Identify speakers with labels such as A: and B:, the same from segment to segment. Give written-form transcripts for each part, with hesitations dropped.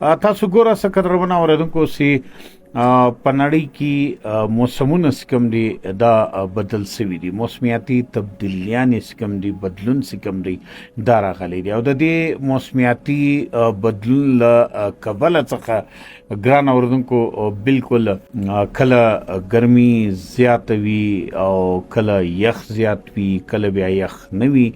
A: تاسو ګوره څه قدرمنو اورېدونکو چې په نړۍ کې موسمونه چې کوم دي دا بدل سوي دي، موسمیاتي تبدیلیانې چې کوم دي، بدلون چې کوم دی دا راغلی دی، او د دې موسمیاتي بدلون له کبله څخه ګران اورېدونکو بالکل کله ګرمي زیاته وي او کله یخ زیات وي، کله بیا یخ نه وي.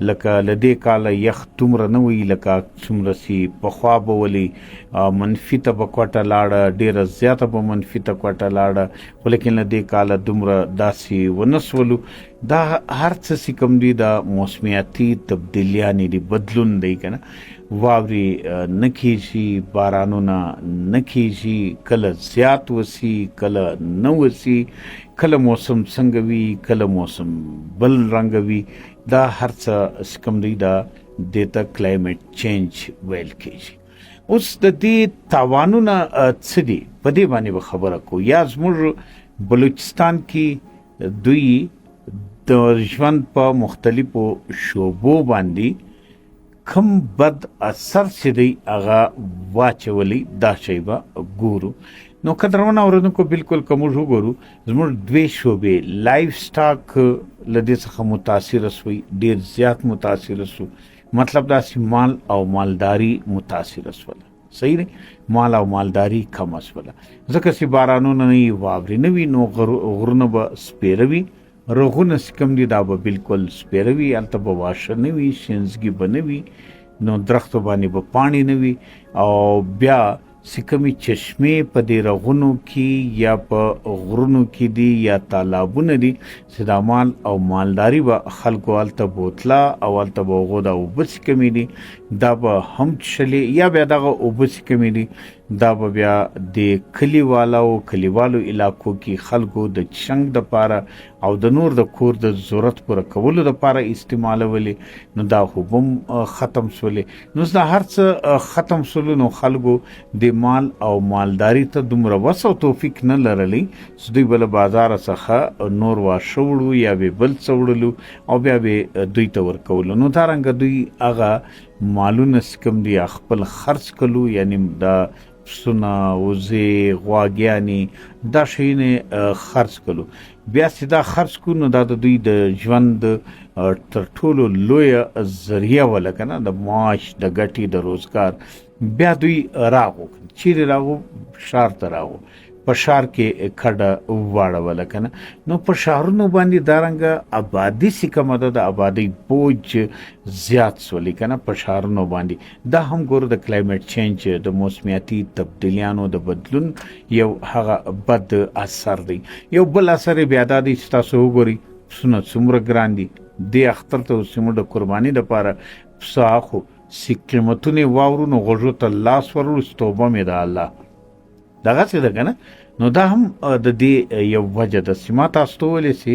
A: لکه لدې کاله یخ دومره نه وي لکه څومره چې پخوا به ولې منفي ته به کوټه لاړه، ډېره زیاته به منفي ته کوټه لاړه، خو لیکن لدې کاله دومره داسې ونه سولو. دا هر څه چې کوم دي دا موسمیاتي تبدیلیانې دي، بدلون دی که نه. واورې نه کېږي، بارانونه نه کېږي، کله زیات وسي کله نه وسي، کله موسم څنګه وي کله موسم بل رنګ وي. دا هر څه کوم دی دا دیته کلایمیټ چینج ویل کېږي. اوس د دې تاوانونه څه دي په دې باندې به خبره کوو. یا زموږ بلوچستان کې دوی د ژوند په مختلفو شعبو باندې کم بد اثر چې دی هغه واچولی، دا شی به ګورو. نو قدرمنو اورېدونکو بالکل که موږ وګورو زموږ دوې شعبې لایف سټاک له دې څخه متاثره سوی، ډېر زیات متاثره سو. مطلب دا چې مال او مالداري متاثره سوله، صحیح دی، مال او مالداري کمه سوله، ځکه چې بارانونه نه وي، واورې نه وي، نو غرونه به سپېره وي، رغونه چې کوم دي دا به بالکل سپېره وي، هلته به واښه نه وي، شینزګي به نه وي، نو درختو باندې به پاڼې نه وي. او بیا چې کومې چشمې په دې رغونو کې یا په غرونو کې دي یا تالابونه دي، چې دا مال او مالداري به خلکو هلته بوتله او هلته به هغو دا اوبه چې کومې دي دا به هم څښلې، یا بیا دغه اوبه چې کومې دي دا به بیا د کلیوالو علاقو کې خلکو د چشنګ دپاره او د نور د کور د ضرورت پوره کولو دپاره استعمالولې. نو دا خو هم ختم سولې. نو دا هر څه ختم سولو، نو خلکو د مال او مالداري ته دومره وس او توفیق نه لرلی چې دوی بله بازار څخه نور واښه وړو یا به بل څه وړلو او بیا به دوی ته ورکولو. نو دارنګه دوی هغه مالونه چې کوم دي خپل خرڅ کلو، یعنی دا پسونه، وزې، غواګیانې، دا شیونه خرڅ کلو. بیا چې دا خرڅ کړو نو دا د دوی د ژوند تر ټولو لویه ذریعه وه، که نه، د معاش، د ګټې، د روزګار. بیا دوی راغو، چیرې راغو؟ ښار ته راغو، په ښار کې کډه واړوله، که نه. نو په ښارونو باندې دارنګه آبادي چې کومه ده د آبادۍ بوج زیات سولي، که نه، په ښارونو باندې. دا هم ګورو د کلایمیټ چینج، د موسمیاتي تبدیلیانو د بدلون یو هغه بد اثر دی. یو بل اثر یې بیا دا دی چې تاسو وګورئ پسونه څومره ګران دي. دې اختر ته اوس زموږ د قرباني دپاره پسه اخو، چې قیمتونه یې واورو نو غوږو ته لاس ورړو چې توبه مې ده الله، دغسې ده که نه. نو دا هم د دې یو وجه ده چې ما تاسو ته وویلې چې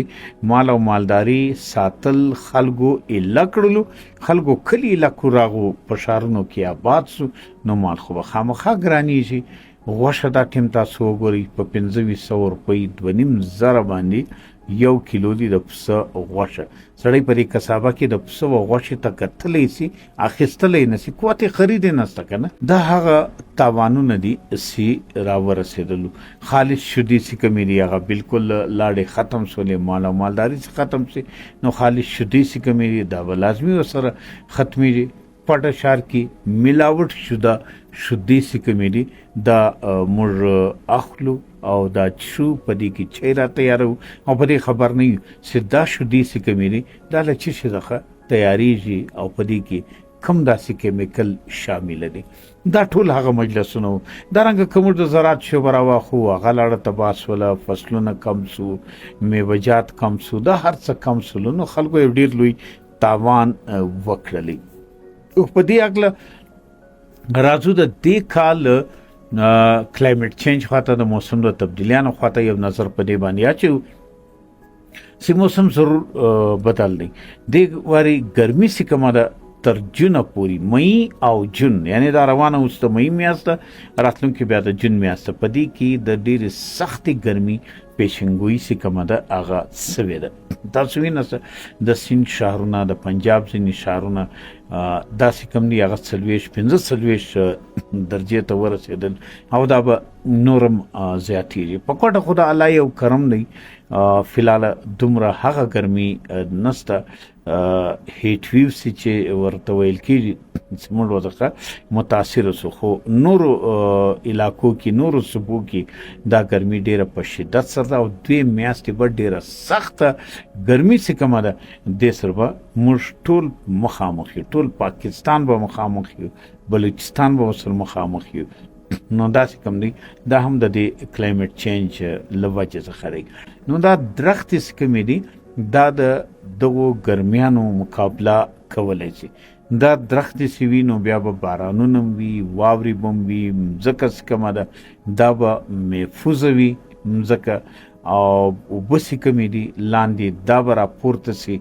A: مال او مالداري ساتل خلکو ایله کړلو، خلکو کلي علاقو راغو، په ښارونو کې آباد سو، نو مال خو به خامخا ګرانېږي. غوښه دا ټیم تاسو وګورئ په 2500 روپۍ 2500 باندې یو کیلو دی د پسه غوښه. سړی په دې کسابه کې د پسه و غوښې ته کتلی سي، اخیستلی نه سي، قوت یې خرید یې نسته که نه. دا هغه تاوانونه دي چې راورسېدلو. خالص شودې چې کومې دي هغه بالکل لاړې ختم سولې، مال او مالداري چې ختم سي، نو خالص شودې چې کومې دي دا به لازمي ورسره ختمېږي. پټه ښار کې ملاوټ شده شودې چې کومې دي دا موږ اخلو او دا چشو، په دې کې چای را تیارو او په دې خبر نه یو چې دا شودې چې کومې دي دا له څه شي څخه تیارېږي او په دې کې کم داسې کیمیکل شامل دي. دا ټول هغه مجلسونه وو. دارنګه که موږ د زراعت شعبه راواخلو هغه لاړه تباه سوله، فصلونه کم سو، میوه‌جات کم سو، دا هر څه کم سولو، نو خلکو یو ډېر لوی تاوان وکړلی. په دې هکله راځو د دې کال کلایمیټ چینج خواته، د موسم د تبدیلیانو خواته یو نظر په دې باندې اچو چې موسم ضرور بدل دی. دې واري ګرمي چې کومه ده تر جونه پورې، مئی او جون، یعنی دا روانه اوس د مئی میاشت ده، راتلونکې بیا د جون میاشت ده، په دې کې د ډېرې سختې ګرمي پیشنګوئی چې کومه ده هغه سوې ده. تاسو وینئ د سیند ښارونه د پنجاب ځینې ښارونه داسې کوم دي هغه 45 درجې ته ورسېدل او دا به نورم زیاتېږي. په کوټه خو د الله یو کرم دی، فلحال دومره هغه ګرمي نسته، هیټ ویوز چې ورته ویل کېږي چې موږ ورڅخه متاثره سو، خو نورو علاقو کې نورو صوبو کې دا ګرمي ډیره په شدت سره ده او 2 میاشتې به ډیره سخته ګرمي چې کومه ده دې سره به موږ ټول مخامخ یو، ټول پاکستان به مخامخ یو، بلوچستان به ورسره مخامخ یو. نو داسې کوم دی دا هم د دې کلایمټ چینج له وجې څخه دی. نو دا درختې چې کومې دي دا د دغو ګرمیانو مقابله کولی شي. دا درختې چې وي نو بیا به بارانونه وي، واورې به وي، مځکه چې کومه ده دا به محفوظه وي مځکه، او اوبه چې کومې دي لاندې دا به راپورته شي